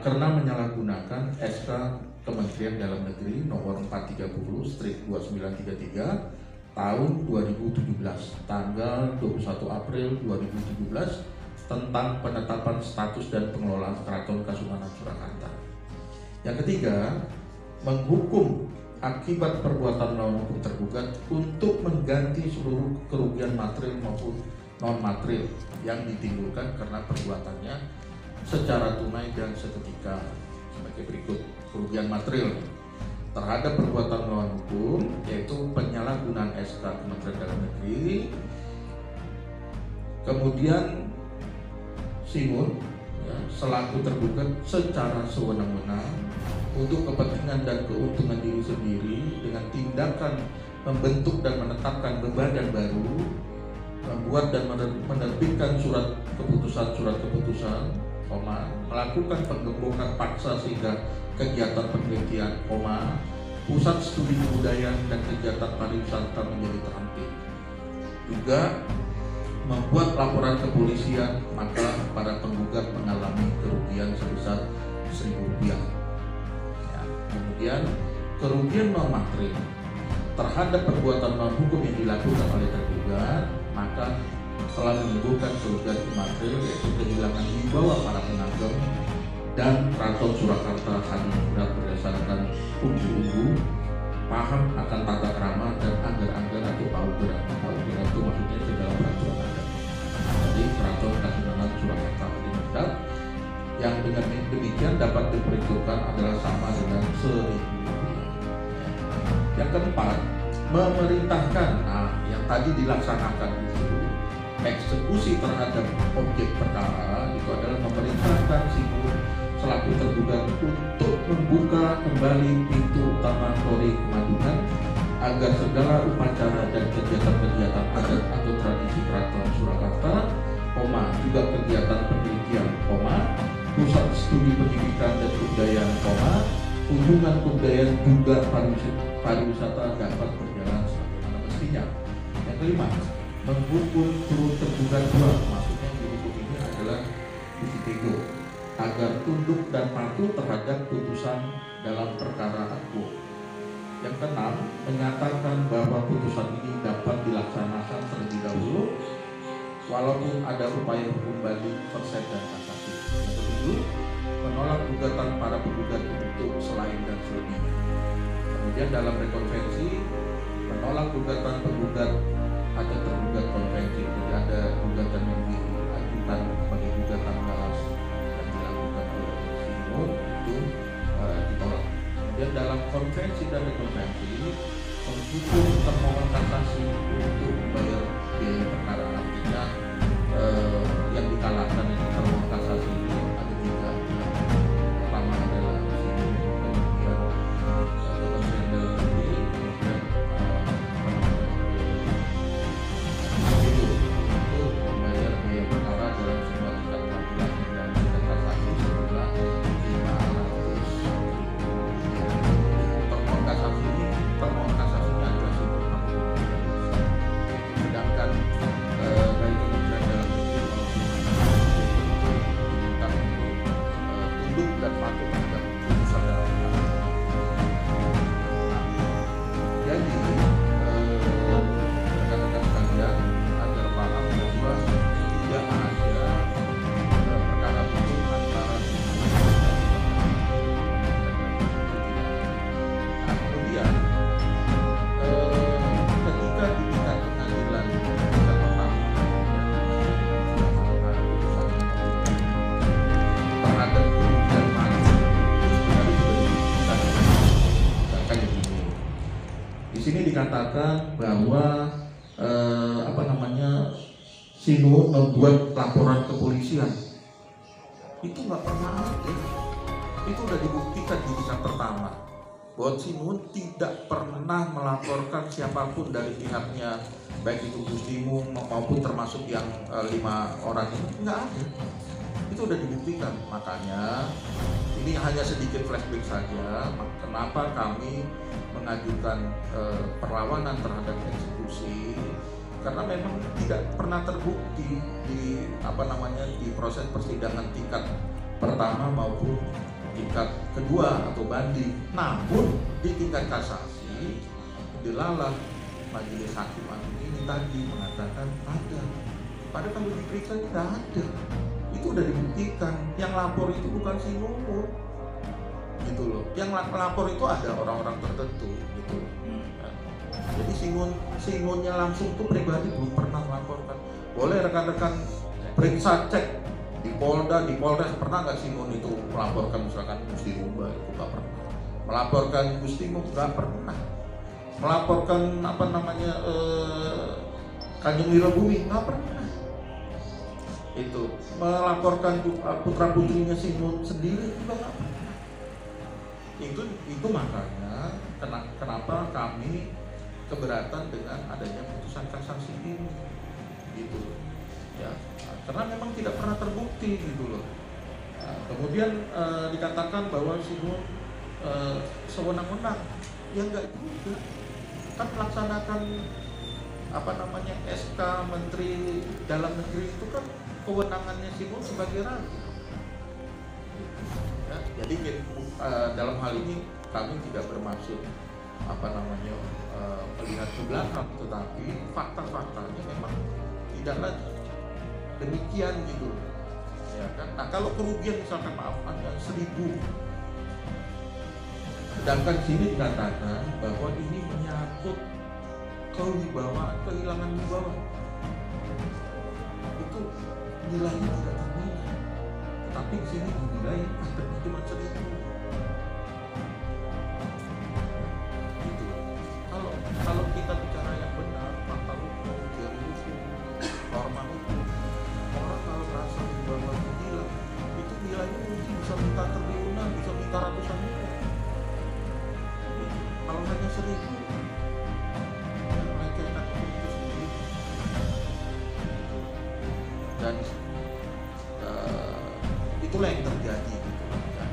karena menyalahgunakan SK Kementerian Dalam Negeri nomor 430/2933 tahun 2017 tanggal 21 April 2017 tentang penetapan status dan pengelolaan Keraton Kasunanan Surakarta. Yang ketiga, menghukum akibat perbuatan melawan hukum tergugat untuk mengganti seluruh kerugian material maupun non material yang ditimbulkan karena perbuatannya secara tunai dan seketika sebagai berikut. Kerugian material terhadap perbuatan melawan hukum yaitu penyalahgunaan SK Kementerian Dalam Negeri, kemudian Simun selaku tergugat secara sewenang-wenang untuk kepentingan dan keuntungan diri sendiri dengan tindakan membentuk dan menetapkan badan baru, membuat dan menerbitkan surat keputusan, melakukan penggembokan paksa sehingga kegiatan penelitian, pusat studi kebudayaan dan kegiatan pariwisata menjadi terhenti. Juga membuat laporan kepolisian, maka para penggugat mengalami kerugian sebesar Rp1.000. Ya, kemudian kerugian non material terhadap perbuatan melawan hukum yang dilakukan oleh tergugat, maka telah menimbulkan kerugian material yaitu kehilangan wibawa para penagem dan Keraton Surakarta hadiningrat berdasarkan umbu-umbu, paham akan tata krama dan anggar-anggar atau paugeran itu maksudnya segala peraturan adat. Jadi Keraton Kasunanan Surakarta hadiningrat yang dengan demikian dapat diperhitungkan adalah sama dengan Rp1.000. Yang keempat, memerintahkan, yang tadi dilaksanakan itu eksekusi terhadap objek perkara itu adalah memerintahkan Simun selaku tergugat untuk membuka kembali pintu utama Kori Kemadungan agar segala upacara dan kegiatan-kegiatan adat atau tradisi Keraton Surakarta, juga kegiatan penelitian, pusat studi pendidikan dan kebudayaan, kunjungan kebudayaan juga pariwisata dapat berjalan sebagaimana mestinya. Yang kelima, menghukum turut tergugat dua, maksudnya yang dihukum ini adalah Bukitego, agar tunduk dan patuh terhadap putusan dalam perkara aku. Yang keenam, menyatakan bahwa putusan ini dapat dilaksanakan terlebih dahulu walaupun ada upaya hukum banding, verset dan kasasi. Yang ketujuh, menolak gugatan para penggugat untuk selain dan selebihnya. Kemudian dalam rekonvensi, menolak gugatan penggugat atau tergugat konvensi. Jadi ada gugatan yang diajukan sebagai gugatan balas yang dilakukan oleh Simun itu ditolak. Kemudian dalam konvensi dan rekonvensi, menghukum termohon kasasi untuk membayar biaya perkara, artinya yang dikalahkan ini termohon kasasi itu ada tiga. Pertama adalah Simun, kemudian Kementerian Dalam Negeri, kemudian untuk membayar biaya perkara dalam sebuah tingkat pengadilan dan tingkat kasasi sejumlah Rp500.000. Termohon kasasinya adalah Simun, sedangkan dari Kementerian Dalam Negeri diminta untuk tunduk dan patuh terhadap putusan dalam perkara. Jadi rekan-rekan sekalian agar paham bahwa tidak ada perkara hukum antara Simun dan kemudian ketika di tingkat pengadilan tingkat pertama terhadap kerugian material itu sebenarnya sudah dibuktikan begini. Di sini dikatakan bahwa Simun membuat laporan kepolisian. Itu nggak pernah ada. Itu sudah dibuktikan di tingkat pertama bahwa Simun tidak pernah melaporkan siapapun dari pihaknya, baik itu Gustimun maupun termasuk yang 5 orang ini, nggak ada. Itu sudah dibuktikan. Makanya ini hanya sedikit flashback saja. Kenapa kami mengajukan perlawanan terhadap eksekusi? Karena memang tidak pernah terbukti di proses persidangan tingkat pertama maupun tingkat kedua atau banding. Namun di tingkat kasasi dilalah majelis hakim agung ini tadi mengatakan ada. Padahal kalau diperiksa tidak ada. Itu udah dibuktikan. Yang lapor itu bukan si Nunung, gitu loh. Yang lapor itu ada orang-orang tertentu, gitu. Jadi Singunnya langsung tuh pribadi belum pernah melaporkan. Boleh rekan-rekan periksa cek di Polda, di Polres, pernah nggak Singun itu melaporkan misalkan Gusti Rumba? Itu nggak pernah. Melaporkan Gusti Mu nggak pernah. Melaporkan apa namanya Kanjeng Wirabumi nggak pernah. Itu melaporkan putra putrinya Singun sendiri juga nggak pernah. Itu makanya kenapa kami keberatan dengan adanya putusan kasasi ini, gitu ya, karena memang tidak pernah terbukti, gitu loh. Nah, kemudian dikatakan bahwa Singun sewenang-wenang, ya enggak juga, kan melaksanakan apa namanya SK Menteri Dalam Negeri itu kan kewenangannya Singun sebagai raja. Ya, jadi dalam hal ini kami tidak bermaksud apa namanya melihat ke belakang, tetapi fakta-faktanya memang tidaklah demikian, gitu ya kan. Nah, kalau kerugian misalkan maaf ada 1.000, sedangkan sini dikatakan bahwa ini menyangkut kewibawaan, kehilangan wibawa, itu nilainya tidak ternilai, tetapi di sini dinilai ada cuma 1.000. Kalau kita bicara yang benar, fakta hukum, teori hukum, norma hukum, orang kalau merasa wibawa hilang, itu nilainya mungkin bisa minta triliunan, bisa minta ratusan miliar. Kalau hanya 1.000, yang mereka enak itu sendiri. Dan itulah yang terjadi, gitu. Dan,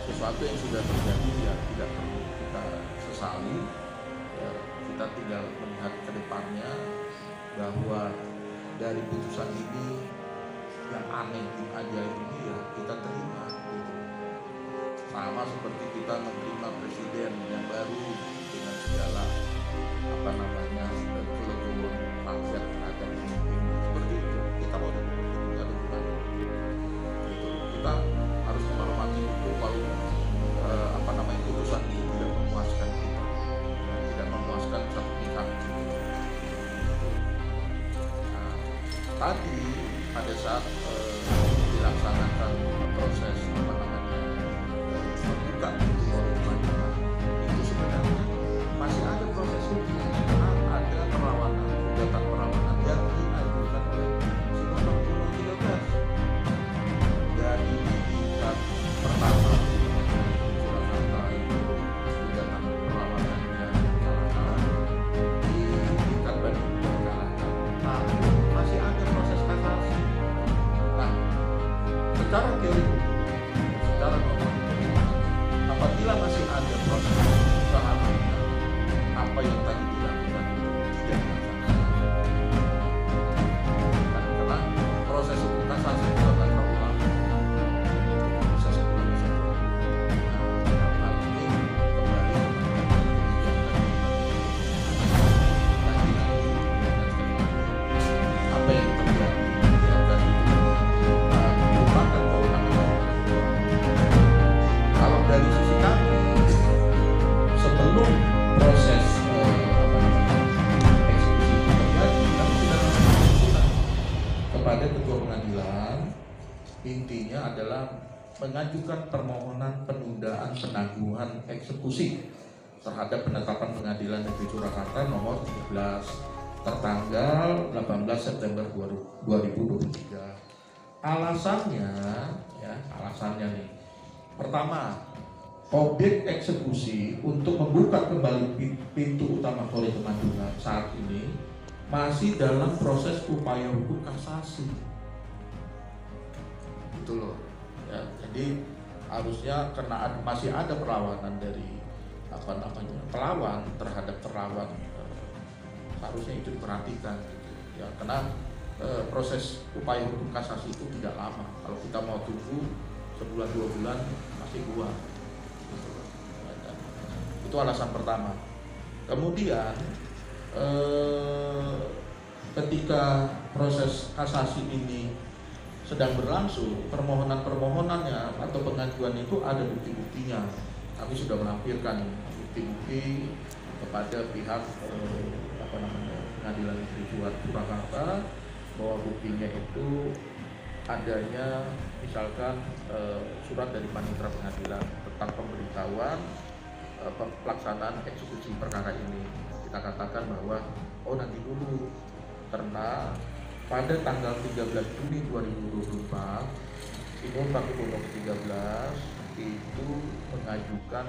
sesuatu yang sudah terjadi ya tidak perlu kita sesali. Kita tinggal melihat ke depannya bahwa dari putusan ini yang aneh, yang ajaib ini ya kita terima, gitu. Sama seperti kita menerima presiden yang baru dengan segala apa namanya keleluhan rakyat ada pemimpin seperti itu, kita mau nggak ada gimana, gitu. Kita harus menghormati hukum kalau apa namanya putusan ini tidak memuaskan kita, tidak memuaskan satu pihak. Nah, tadi pada saat dilaksanakan proses apa namanya membuka forum majalah, itu sebenarnya masih ada proses hukum, ada perlawanan, gugatan perlawanan yang diajukan oleh si nomor 13 dari tingkat pertama Surakarta, itu gugatan perlawanannya dikalahkan, di tingkat banding dikalahkan, tapi masih ada proses kasasi. Nah, secara teori, secara norma, apabila masih ada proses seharusnya apa yang tadi dilakukan itu tidak dilaksanakan. Karena proses hukum kasasi itu akan terlalu lama, bisa sebulan, bisa 2 bulan. Nah, hal ini kembali apa yang terjadi ya kan, merupakan kewenangan. Kalau dari sisi kami, sebelum proses eksekusi itu terjadi, kami sudah melakukan kepada ketua pengadilan. Intinya adalah mengajukan permohonan penundaan penangguhan eksekusi terhadap penetapan Pengadilan Negeri Surakarta nomor 13 tertanggal 18 September 2023. Alasannya nih, pertama, objek eksekusi untuk membuka kembali pintu utama Polri Kemandungan saat ini masih dalam proses upaya hukum kasasi, gitu loh ya. Jadi harusnya karena masih ada perlawanan dari apa namanya pelawan terhadap terlawan, harusnya itu diperhatikan, gitu ya, karena proses upaya hukum kasasi itu tidak lama. Kalau kita mau tunggu sebulan 2 bulan masih buang. Itu alasan pertama. Kemudian ketika proses kasasi ini sedang berlangsung, permohonan-permohonannya atau pengajuan itu ada bukti-buktinya. Kami sudah melampirkan bukti-bukti kepada pihak Pengadilan Negeri Purwakarta bahwa buktinya itu adanya misalkan surat dari panitera pengadilan tentang pemberitahuan pelaksanaan eksekusi perkara ini. Kita katakan bahwa nanti dulu, karena pada tanggal 13 Juni 2024 Inul Pakubono ke-13 itu mengajukan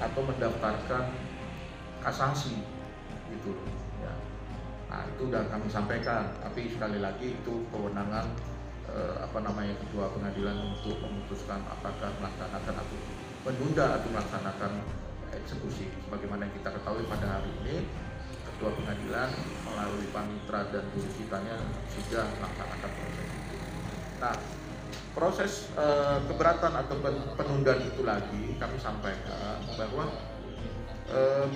atau mendaftarkan kasasi gitu ya. Nah, itu sudah kami sampaikan, tapi sekali lagi itu kewenangan ketua pengadilan untuk memutuskan apakah melaksanakan atau menunda atau melaksanakan eksekusi. Sebagaimana kita ketahui pada hari ini ketua pengadilan melalui panitra dan jurusitanya sudah melaksanakan proses itu. Nah, proses keberatan atau penundaan itu lagi kami sampaikan bahwa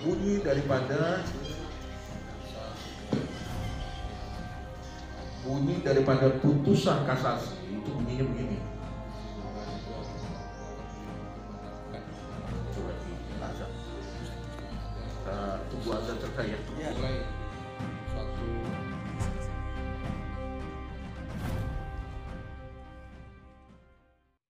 bunyi daripada putusan kasasi itu bunyinya begini. Coba tunggu azan terkait.